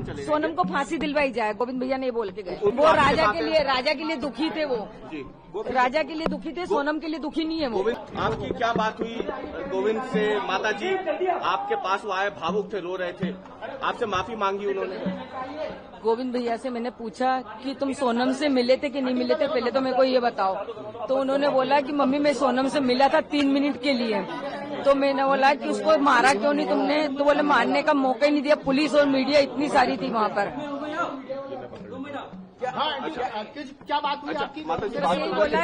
हम चले सोनम को फांसी दिलवाई जाए, गोविंद भैया ने बोल के गए। वो राजा के लिए दुखी थे, वो राजा के लिए दुखी थे, सोनम के लिए दुखी नहीं है वो। गोविंद, आपकी क्या बात हुई गोविंद से? माता जी आपके पास वो आए, भावुक थे, रो रहे थे, आपसे माफी मांगी उन्होंने। गोविंद भैया से मैंने पूछा कि तुम सोनम से मिले थे कि नहीं मिले थे, पहले तो मेरे को ये बताओ। तो उन्होंने बोला कि मम्मी मैं सोनम से मिला था 3 मिनट के लिए। तो मैंने बोला कि उसको मारा क्यों नहीं तुमने? तो बोले मारने का मौका ही नहीं दिया, पुलिस और मीडिया इतनी सारी थी वहाँ पर। क्या बात हुई आपकी? यही बोला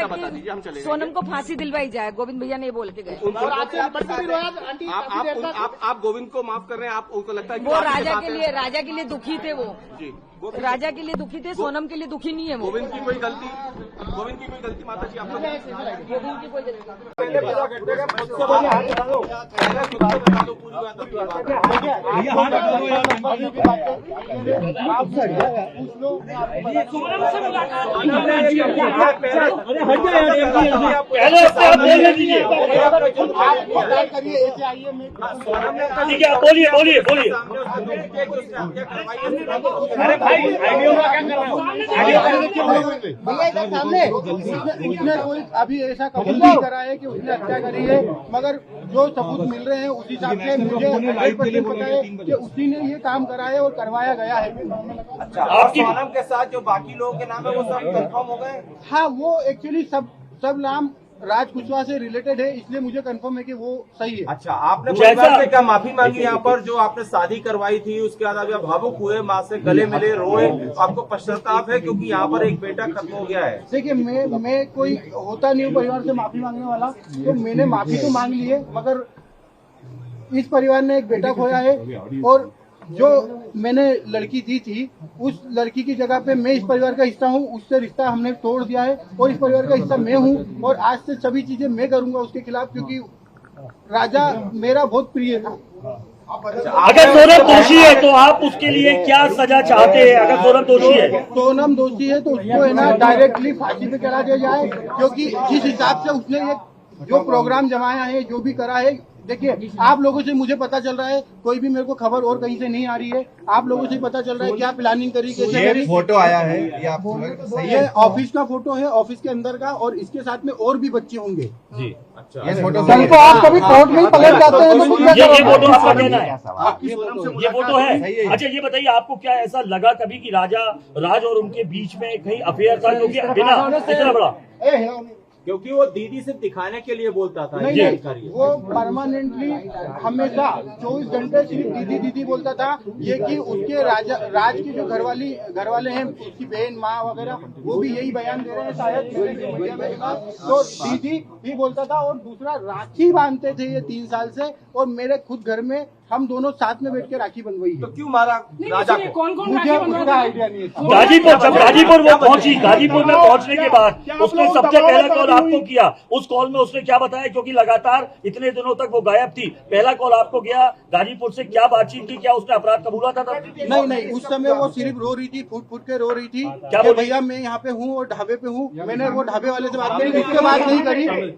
कि सोनम को फांसी दिलवाई जाए, गोविंद भैया ने बोल के गए। आप गोविंद को माफ कर रहे हैं? आप उनको लगता है कि वो राजा के लिए दुखी थे, वो राजा के लिए दुखी थे, सोनम के लिए दुखी नहीं है वो। गोविंद की कोई गलती माता जी आपको? गोविंद की कोई गलती बोलिए। उसने कोई अभी ऐसा कबूल नहीं करा है कि उसने हत्या करी है, मगर जो सबूत मिल रहे हैं उस हिसाब से मुझे 100% पता है कि उसी ने ये काम करा है और करवाया गया है। अच्छा, आपकी सोनम के साथ जो बाकी लोगों के नाम है वो सब कंफर्म हो गए? हाँ, वो एक्चुअली सब नाम राज कुशवाहा से रिलेटेड है, इसलिए मुझे कंफर्म है कि वो सही है। अच्छा, आपने परिवार से क्या माफी मांगी यहाँ पर? जो आपने शादी करवाई थी उसके बाद अभी आप भावुक हुए, माँ से गले मिले, रोए, आपको पश्चाताप है क्योंकि यहाँ पर एक बेटा खत्म हो गया है? देखिए, मैं कोई होता नहीं हूँ परिवार से माफी मांगने वाला, तो मैंने माफी तो मांग ली है, मगर इस परिवार ने एक बेटा खोया है और जो मैंने लड़की दी थी उस लड़की की जगह पे मैं इस परिवार का हिस्सा हूँ, उससे रिश्ता हमने तोड़ दिया है और इस परिवार का हिस्सा मैं हूँ और आज से सभी चीजें मैं करूंगा उसके खिलाफ, क्योंकि राजा मेरा बहुत प्रिय था। अगर सोनम दोषी है तो आप उसके लिए क्या सजा चाहते हैं? अगर सोनम दोषी है, सोनम दोषी है तो उसको है ना डायरेक्टली फांसी पे चढ़ा दिया जाए, क्योंकि जिस हिसाब से उसने ये जो प्रोग्राम जमाया है, जो भी करा है, देखिए आप लोगों से मुझे पता चल रहा है, कोई भी मेरे को खबर और कहीं से नहीं आ रही है, आप लोगों से पता चल रहा है क्या प्लानिंग करी, कैसे करी। फोटो आया है ये ऑफिस का फोटो है, ऑफिस के अंदर का, और इसके साथ में और भी बच्चे होंगे जी। अच्छा, ये फोटो आप कभी कोर्ट में पलट जाते हैं तो ये फोटो आपका कहना है? ये फोटो है। अच्छा, ये बताइए आपको क्या ऐसा लगा कभी कि राज और उनके बीच में कहीं अफेयर था? क्योंकि बिना इतना बड़ा, क्योंकि वो दीदी से दिखाने के लिए बोलता था। नहीं, वो परमानेंटली हमेशा 24 घंटे सिर्फ दीदी बोलता था। ये कि उसके राज की जो घर वाले हैं, उसकी बहन, माँ वगैरह, वो भी यही बयान दे रहे हैं शायद। तो दीदी भी बोलता था और दूसरा राखी बांधते थे ये 3 साल से, और मेरे खुद घर में हम दोनों साथ में बैठ के राखी बंधवाई है। तो क्यों मारा राजा को? कौन मुझे उसका आइडिया नहीं है। गाजीपुर वो पहुंची, गाजीपुर में पहुंचने के बाद उसने सबसे पहला कॉल आपको किया। उस कॉल में उसने क्या बताया? क्योंकि लगातार इतने दिनों तक वो गायब थी, पहला कॉल आपको गया गाजीपुर से, क्या बातचीत की? क्या उसने अपराध कबूला था? नहीं, उस समय वो सिर्फ रो रही थी, फूट के रो रही थी। क्या भैया मैं यहाँ पे हूँ और ढाबे पे हूँ। मैंने वो ढाबे वाले से बात करी,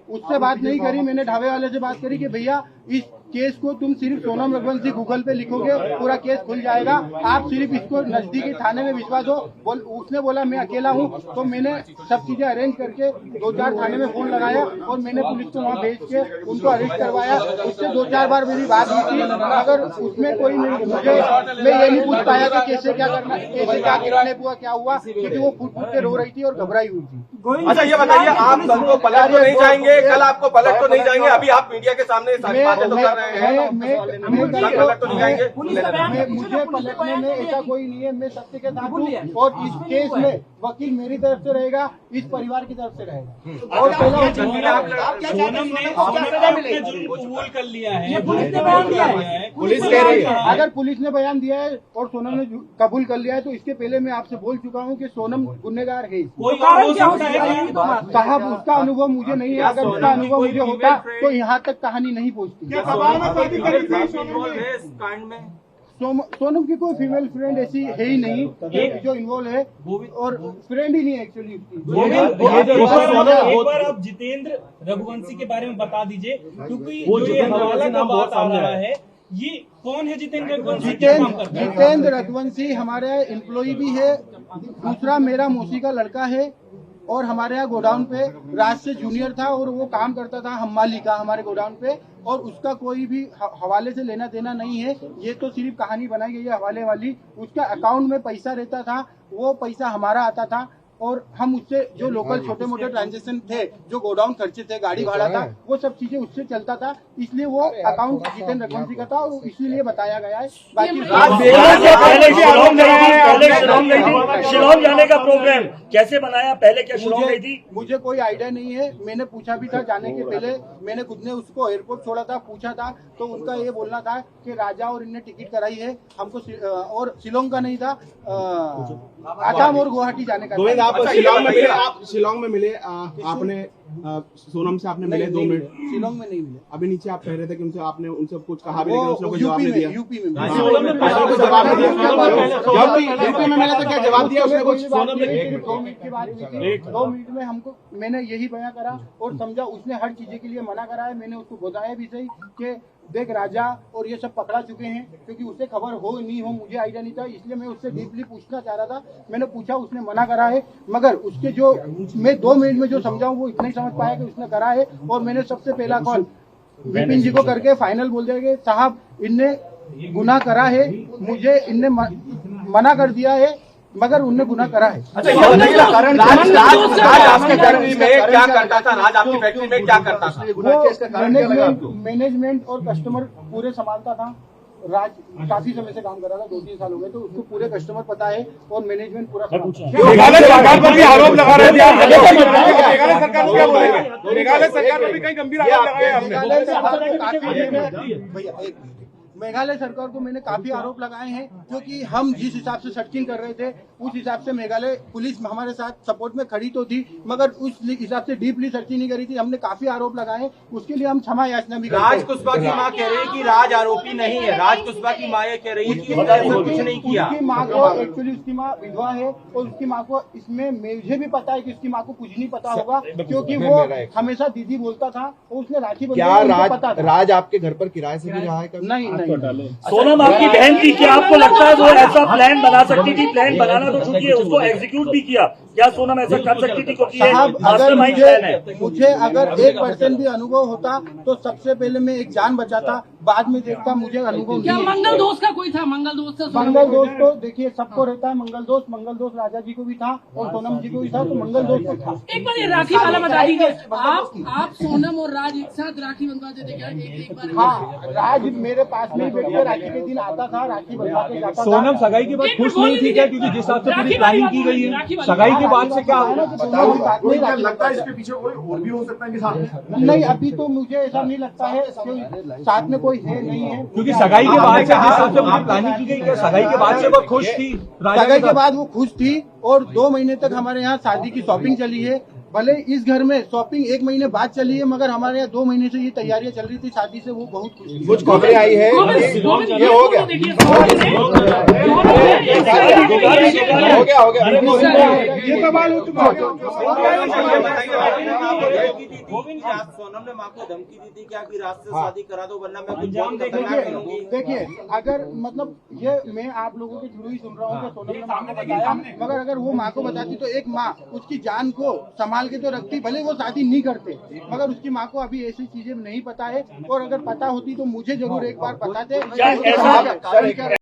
उससे बात नहीं करी। मैंने ढाबे वाले से बात करी कि भैया इस केस को तुम सिर्फ सोनम रघुवंशी गूगल पे लिखोगे, पूरा केस खुल जाएगा, आप सिर्फ इसको नजदीकी थाने में भिजवा दो। उसने बोला मैं अकेला हूँ, तो मैंने सब चीजें अरेंज करके 2-4 थाने में फोन लगाया और मैंने पुलिस को वहाँ भेज के उनको अरेस्ट करवाया। उससे 2-4 बार मेरी बात हुई थी, अगर उसमें कोई नहीं, मैं ये नहीं पूछ पाया कि कैसे क्या करना, कैसे क्या किडनैप हुआ, क्या हुआ, क्योंकि वो फूट के रो रही थी और घबराई हुई थी। अच्छा, ये बताइए, आप कल को पलट तो नहीं जाएंगे? कल आपको पलट तो नहीं जाएंगे? अभी आप मीडिया के सामने सारी बातें तो कर रहे हैं। मुझे पलटने में ऐसा कोई नहीं है, मैं सत्य के साथ हूँ और इस केस में वकील मेरी तरफ से रहेगा, इस परिवार की तरफ से रहेगा। और कबूल कर लिया है, पुलिस कह रही है, अगर पुलिस ने बयान दिया है और सोनम ने कबूल कर लिया है, तो इसके पहले मैं आपसे बोल चुका हूँ कि सोनम गुनहगार है। साहब, उसका अनुभव मुझे नहीं है, अगर उसका अनुभव मुझे होता तो यहाँ तक कहानी नहीं पहुँचती। सोनम की कोई फीमेल फ्रेंड ऐसी है ही नहीं जो इन्वॉल्व है, और फ्रेंड ही नहीं है एक्चुअली उसकी। एक बार आप जितेंद्र रघुवंशी के बारे में बता दीजिए, क्योंकि जो ये हवाला का बात आ रहा है ये कौन है जितेंद्र रघुवंशी? क्या काम करता है? जितेंद्र रघुवंशी हमारे एम्प्लॉय भी है, दूसरा मेरा मौसी का लड़का है और हमारे यहाँ गोडाउन पे राज से जूनियर था और वो काम करता था हम्माली का हमारे गोडाउन पे, और उसका कोई भी हवाले से लेना देना नहीं है। ये तो सिर्फ कहानी बनाई गई है हवाले वाली। उसका अकाउंट में पैसा रहता था, वो पैसा हमारा आता था और हम उससे जो लोकल छोटे मोटे ट्रांजेक्शन थे, जो गोडाउन खर्चे थे, गाड़ी भाड़ा था, वो सब चीजें उससे चलता था। इसलिए वो अकाउंट जितेंद्र रघुवंशी का था और इसीलिए बताया गया है। बाकी शिलोंग जाने का प्रोग्राम कैसे बनाया? पहले क्या शिलोंग गई थी? मुझे कोई आइडिया नहीं है। मैंने पूछा भी था जाने के पहले, मैंने खुद ने उसको एयरपोर्ट छोड़ा था, पूछा था, तो उनका ये बोलना था कि राजा और इनने टिकट कराई है हमको, और शिलोंग का नहीं था, आसाम और गुवाहाटी जाने का। गोविंद, आप शिलोंग में मिले, आप शिलोंग में मिले, आपने सोनम से आपने मिले 2 मिनट? शिलोंग में नहीं मिले। अभी नीचे आप कह रहे थे कि उनसे आपने उनसे कुछ कहा भी, लेकिन उसने कोई जवाब नहीं दिया। यूपी में जवाब नहीं दिया, यूपी में मिला तो क्या जवाब दिया उसने कुछ? 2 मिनट की बात थी, 2 मिनट में हमको, मैंने यही बयां करा और समझा। उसने हर चीजें के लिए मना करा है। मैंने उसको बताया भी सही कि देख राजा और ये सब पकड़ा चुके हैं, क्योंकि उसे खबर हो नहीं हो मुझे आइडिया नहीं था, इसलिए मैं उससे डीपली पूछना चाह रहा था। मैंने पूछा, उसने मना करा है, मगर उसके जो मैं 2 मिनट में जो समझाऊं वो इतना ही समझ पाया कि उसने करा है। और मैंने सबसे पहला कॉल विपिन जी को करके फाइनल बोल दिया कि साहब इनने गुनाह करा है, मुझे इनने मना कर दिया है, मगर उनने गुनाह करा है। अच्छा, ये बताइए राज आपके फैक्ट्री में क्या करता था? राज आपकी फैक्ट्री में क्या करता था? वो मैनेजमेंट और कस्टमर पूरे संभालता था। राज काफी समय से काम कर रहा था, 2-3 साल हो गए, तो उसको पूरे कस्टमर पता है और मैनेजमेंट पूरा मेघालय सरकार पर भी आरोप लगा रहे थे। मेघालय सरकार क्या बोलेगा? मेघालय सरकार पर भी कई गंभीर आरोप लगाए आपने। मेघालय सरकार को काफी मेघालय सरकार को मैंने काफी आरोप लगाए हैं, क्योंकि हम जिस हिसाब से सर्चिंग कर रहे थे उस हिसाब से मेघालय पुलिस हमारे साथ सपोर्ट में खड़ी तो थी, मगर उस हिसाब से डीपली सर्चिंग नहीं करी थी। हमने काफी आरोप लगाए, उसके लिए हम क्षमा याचना भी करते हैं। राज कुशवाहा की मां कह रही है कि राज आरोपी नहीं है। राज कुशवाहा की मां ये कह रही है कि उसने ऐसा कुछ नहीं किया। उसकी माँ को एक्चुअली उसकी माँ विधवा है और उसकी माँ को इसमें मुझे भी पता है कि उसकी माँ को कुछ नहीं पता होगा, क्योंकि वो हमेशा दीदी बोलता था और उसने राखी बंधी। राज आपके घर पर किराए से भी रहा है? नहीं। सोनम आपकी बहन थी, क्या आपको लगता है वो ऐसा प्लान बना सकती थी? प्लान बनाना तो छूटिए, उसको एग्जीक्यूट भी किया। क्या सोनम ऐसा कर सकती थी? क्योंकि साहब, अगर मुझे अगर 1% भी अनुभव होता तो सबसे पहले मैं एक जान बचाता, बाद में देखता। मुझे अनुभव क्या नहीं। मंगल दोस्त का कोई था? मंगल दोस्त तो देखिए सबको रहता है मंगल दोस्त राजा जी को भी था और सोनम जी को भी था, तो मंगल दोस्त को था। एक बार ये राखी वाला बता दीजिए, आप सोनम और राज एक साथ राखी बंधवा देते क्या? एक बार। हाँ, राज मेरे पास में बैठ के राखी के दिन आता था, राखी बंधवा के जाता था। सोनम सगाई के बाद खुश नहीं थी क्या? क्योंकि जिस हिसाब से पूरी प्लानिंग की गई है, सगाई के बाद से क्या लगता है इसके पीछे कोई और भी हो सकता है कि साथ में? नहीं, अभी तो मुझे ऐसा नहीं लगता है, साथ में कोई है नहीं है, क्योंकि सगाई के बाद से जिस हिसाब से पूरी प्लानिंग की गई, क्या सगाई के बाद से वो खुश थी? सगाई के बाद वो खुश थी और 2 महीने तक हमारे यहाँ शादी की शॉपिंग चली है। भले इस घर में शॉपिंग 1 महीने बाद चली है, मगर हमारे यहाँ 2 महीने से ये तैयारियां चल रही थी शादी से, वो बहुत खुश थी। कुछ खबरें आई है, ये हो गया ये सवाल हो चुका है। सोनम ने माँ को धमकी दी थी क्या कि राज से शादी करा दो वरना मैं कुछ जान देखूंगी? देखिए, अगर मतलब ये मैं आप लोगों के थ्रू ही सुन रहा हूँ कि सोनम ने माँ को बताया, मगर अगर वो माँ को बताती तो एक माँ उसकी जान को संभाल के तो रखती, भले वो शादी नहीं करते, मगर उसकी माँ को अभी ऐसी चीजें नहीं पता है, और अगर पता होती तो मुझे जरूर एक बार बताते।